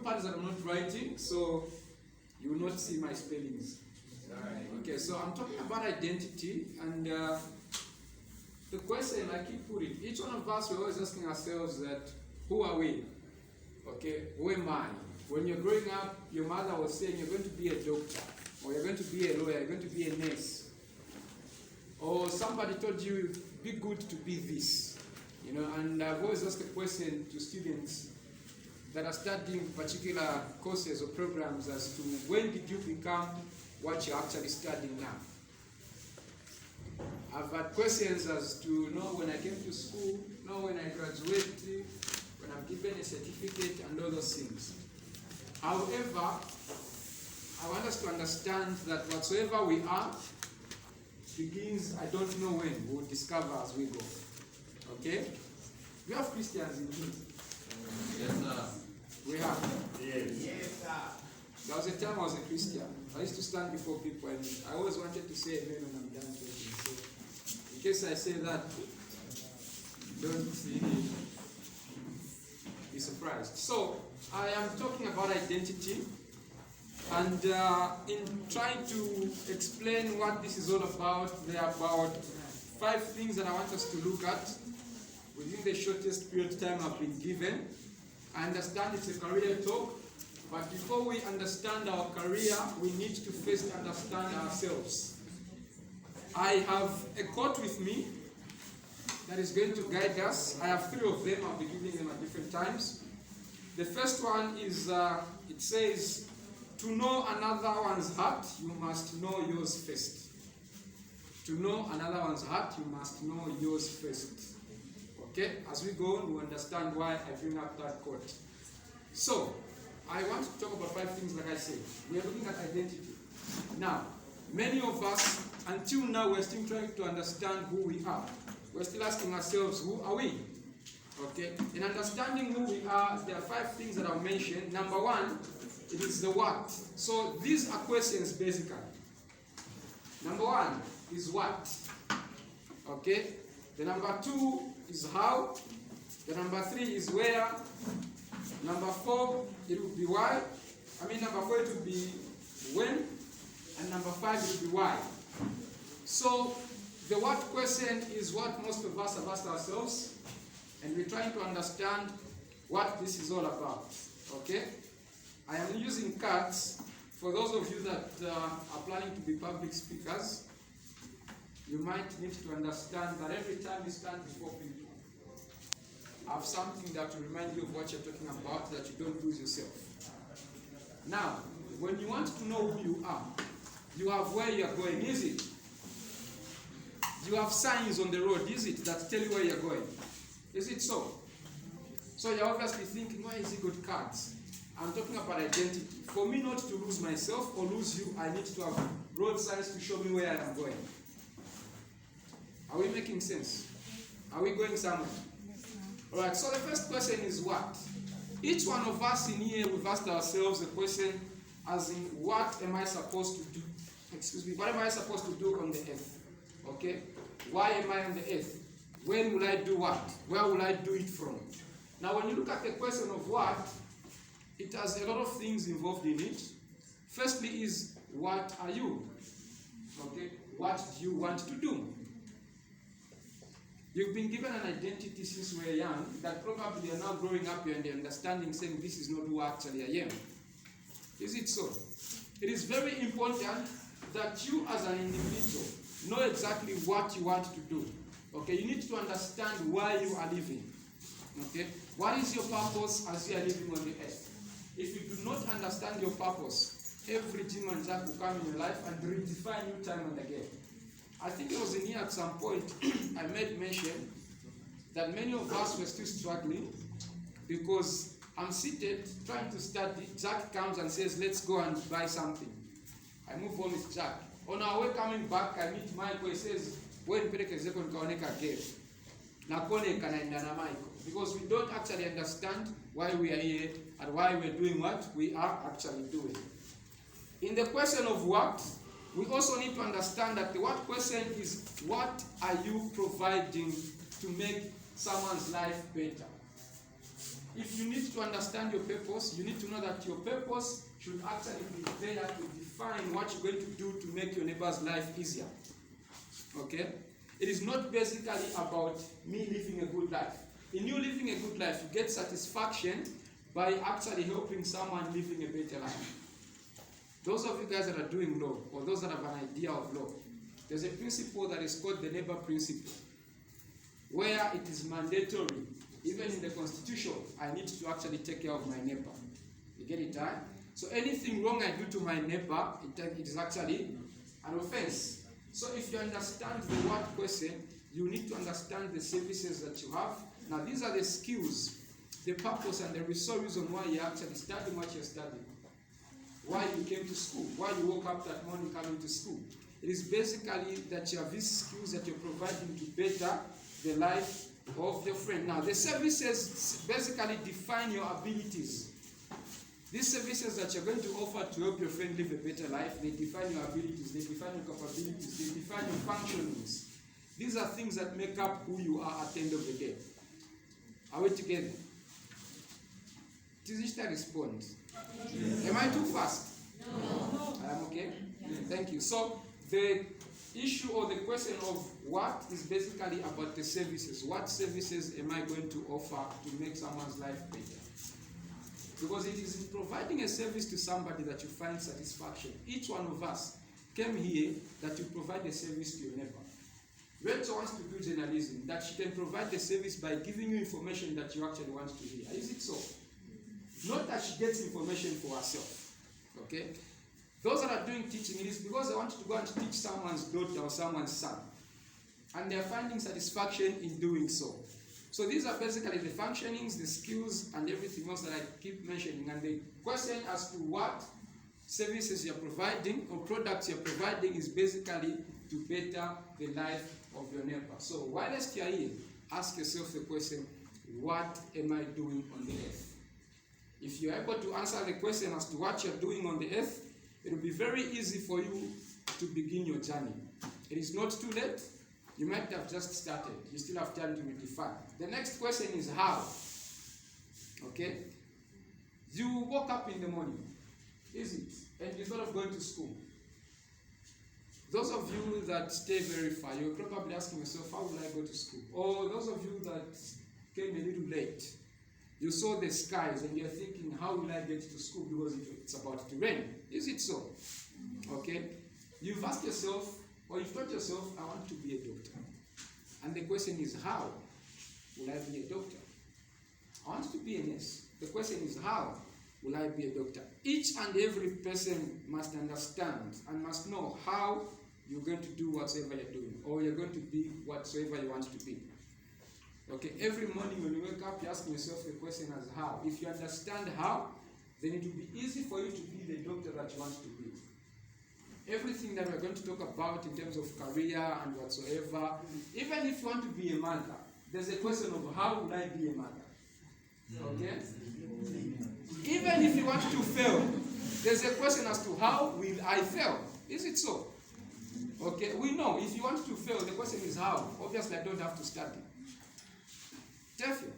parts that I'm not writing, so you will not see my spellings. Alright. Okay, so I'm talking about identity, and the question I keep putting, each one of us, we're always asking ourselves that, who are we? Okay, who am I? When you're growing up, your mother was saying you're going to be a doctor, or you're going to be a lawyer, you're going to be a nurse. Or somebody told you, be good to be this. You know, and I've always asked a question to students that are studying particular courses or programs as to when did you become what you're actually studying now. I've had questions as to know when I came to school, know when I graduated, when I'm given a certificate and all those things. However, I want us to understand that whatsoever we are begins, I don't know when, we'll discover as we go. Okay? We have Christians in here. Yes, sir. We have. Yes, sir. There was a time I was a Christian. I used to stand before people and I always wanted to say amen when I'm done talking. So, in case I say that, don't be surprised. So, I am talking about identity, and in trying to explain what this is all about, there are about 5 things that I want us to look at within the shortest period of time I've been given. I understand it's a career talk, but before we understand our career, we need to first understand ourselves. I have a quote with me that is going to guide us. I have 3 of them. I'll be giving them at different times. The first one is, it says, to know another one's heart, you must know yours first. To know another one's heart, you must know yours first. Okay? As we go on, we understand why I bring up that quote. So, I want to talk about 5 things like I said. We are looking at identity. Now, many of us, until now, we're still trying to understand who we are. We're still asking ourselves, who are we? Okay? In understanding who we are, there are 5 things that I'll mention. Number 1, it is the what. So these are questions basically. Number 1 is what. Okay? The number 2 is how. The number 3 is where. Number 4, it will be why. Number 4 it will be when. And number 5 it will be why. So the what question is what most of us have asked ourselves. And we're trying to understand what this is all about. Okay? I am using cards. For those of you that are planning to be public speakers, you might need to understand that every time you stand before people, have something that will remind you of what you're talking about, that you don't lose yourself. Now, when you want to know who you are, you have where you're going, is it? You have signs on the road, is it, that tell you where you're going? Is it so? So you're obviously thinking, why is he got cards? I'm talking about identity. For me not to lose myself or lose you, I need to have road signs to show me where I am going. Are we making sense? Are we going somewhere? Alright, so the first question is what? Each one of us in here, we've asked ourselves a question as in, what am I supposed to do? What am I supposed to do on the earth? Okay? Why am I on the earth? When will I do what? Where will I do it from? Now, when you look at the question of what, it has a lot of things involved in it. Firstly is, what are you? Okay? What do you want to do? You've been given an identity since we were young that probably you're now growing up and understanding, saying, this is not who actually I am. Is it so? It is very important that you as an individual know exactly what you want to do. Okay, you need to understand why you are living. Okay, what is your purpose as you are living on the earth? If you do not understand your purpose, every demon that will come in your life and redefine you time and again. I think it was in here at some point I made mention that many of us were still struggling because I'm seated trying to study. Jack comes and says, let's go and buy something. I move on with Jack. On our way coming back, I meet Michael. He says, because we don't actually understand why we are here and why we're doing what we are actually doing. In the question of what, we also need to understand that the what question is, what are you providing to make someone's life better? if you need to understand your purpose, you need to know that your purpose should actually be there to define what you're going to do to make your neighbor's life easier. Okay? It is not basically about me living a good life. In you living a good life, you get satisfaction by actually helping someone living a better life. Those of you guys that are doing law, or those that have an idea of law, there's a principle that is called the neighbor principle, where it is mandatory, even in the Constitution, I need to actually take care of my neighbor. You get it, right? So anything wrong I do to my neighbor, it is actually an offense. So if you understand the word question, you need to understand the services that you have. Now these are the skills, the purpose, and the sole reason why you're actually studying what you're studying. Why you came to school, why you woke up that morning coming to school. It is basically that you have these skills that you're providing to better the life of your friend. Now the services basically define your abilities. These services that you're going to offer to help your friend live a better life, they define your abilities, they define your capabilities, they define your functionings. These are things that make up who you are at the end of the day. Are we together? Tizishta responds. Am I too fast? No. I am okay? Thank you. So the issue or the question of what is basically about the services. What services am I going to offer to make someone's life better? Because it is in providing a service to somebody that you find satisfaction. Each one of us came here that you provide a service to your neighbor. Rachel wants to do journalism, that she can provide the service by giving you information that you actually want to hear. Is it so? Not that she gets information for herself. Okay? Those that are doing teaching, it is because they want to go and teach someone's daughter or someone's son. And they are finding satisfaction in doing so. So these are basically the functionings, the skills, and everything else that I keep mentioning. And the question as to what services you're providing or products you're providing is basically to better the life of your neighbor. So whilst you're here, ask yourself the question, what am I doing on the earth? If you're able to answer the question as to what you're doing on the earth, it will be very easy for you to begin your journey. It is not too late. You might have just started. You still have time to redefine. The next question is how. Okay? You woke up in the morning, is it? And you thought of going to school. Those of you that stay very far, you're probably asking yourself, how will I go to school? Or those of you that came a little late, you saw the skies and you're thinking, how will I get to school because it's about to rain? Is it so? Okay? You've asked yourself, or you've thought yourself, I want to be a doctor. And the question is, how will I be a doctor? I want to be a nurse. The question is, how will I be a doctor? Each and every person must understand and must know how you're going to do whatsoever you're doing, or you're going to be whatsoever you want to be. Okay, every morning when you wake up, you're asking yourself the question as how. If you understand how, then it will be easy for you to be the doctor that you want to be. Everything that we're going to talk about in terms of career and whatsoever, even if you want to be a mother, there's a question of how will I be a mother? Okay? Even if you want to fail, there's a question as to how will I fail? Is it so? Okay, we know if you want to fail, the question is how. Obviously, I don't have to study. Definitely.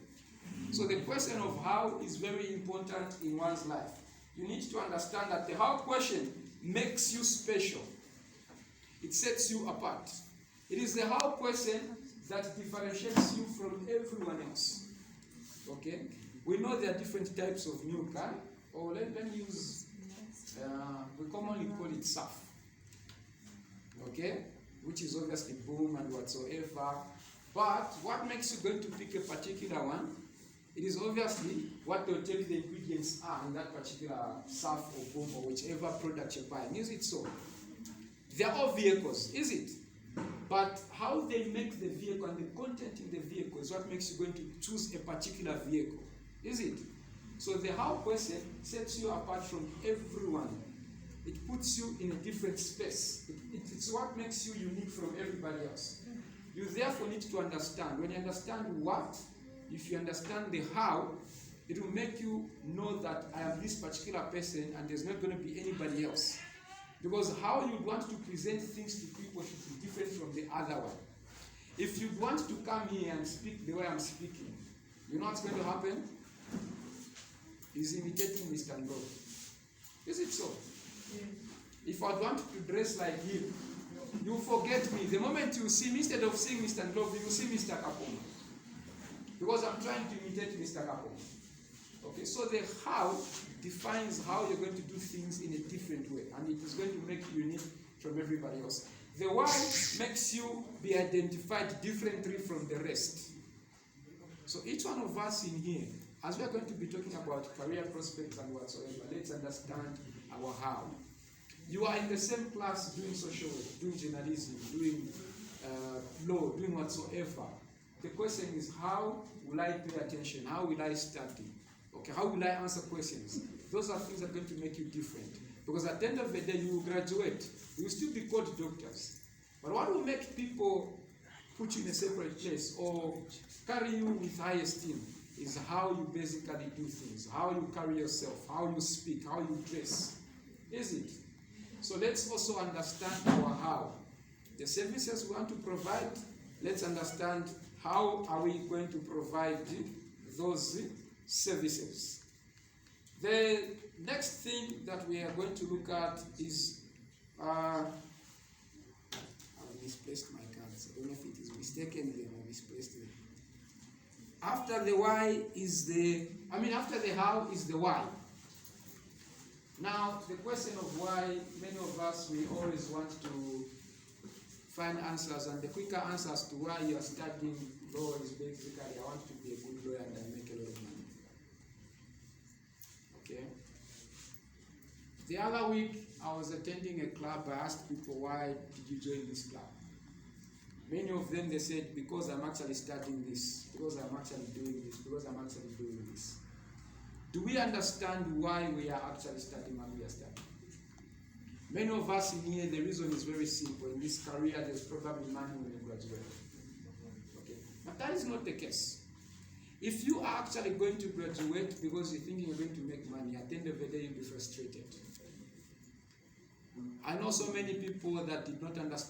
So the question of how is very important in one's life. You need to understand that the how question makes you special. It sets you apart. It is the how question that differentiates you from everyone else. Okay? We know there are different types of milk, huh? Or let me use, we commonly call it surf. Okay? Which is obviously boom and whatsoever. But what makes you going to pick a particular one? It is obviously what they'll tell you the ingredients are in that particular surf or boom or whichever product you're buying. Is it so? They're all vehicles, is it? But how they make the vehicle and the content in the vehicle is what makes you going to choose a particular vehicle. Is it? So the how question sets you apart from everyone. It puts you in a different space. It's what makes you unique from everybody else. You therefore need to understand. When you understand what, if you understand the how, it will make you know that I am this particular person and there's not going to be anybody else. Because how you want to present things to people should be different from the other one. If you want to come here and speak the way I'm speaking, you know what's going to happen? is imitating Mr. Ngolo. Is it so? If I want to dress like him, you forget me. The moment you see me, instead of seeing Mr. Ngolo, you see Mr. Kapoma. Because I'm trying to imitate Mr. Kapoma. Okay, so the how defines how you're going to do things in a different way, and it is going to make you unique from everybody else. The why makes you be identified differently from the rest. So each one of us in here, as we are going to be talking about career prospects and whatsoever, let's understand our how. You are in the same class doing social work, doing journalism, doing law, doing whatsoever. The question is, how will I pay attention? How will I study? Okay, how will I answer questions? Those are things that are going to make you different. Because at the end of the day, you will graduate. You will still be called doctors. But what will make people put you in a separate place or carry you with high esteem is how you basically do things, how you carry yourself, how you speak, how you dress. Is it? So let's also understand our how. The services we want to provide, let's understand how are we going to provide those services. The next thing that we are going to look at is I've misplaced my cards. I don't know if it is mistaken them or misplaced them. After the why is after the how is the why. Now, the question of why, many of us, we always want to find answers, and the quicker answers to why you are studying law is basically, I want to be a good lawyer and I make a lot of money. Okay? The other week, I was attending a club. I asked people, why did you join this club? Many of them, they said, because I'm actually studying this, because I'm actually doing this, because I'm actually doing this. Do we understand why we are actually studying what we are studying? Many of us in here, the reason is very simple. In this career, there's probably money when you graduate. Okay? But that is not the case. If you are actually going to graduate because you think you're going to make money, at the end of the day, you'll be frustrated. I know so many people that did not understand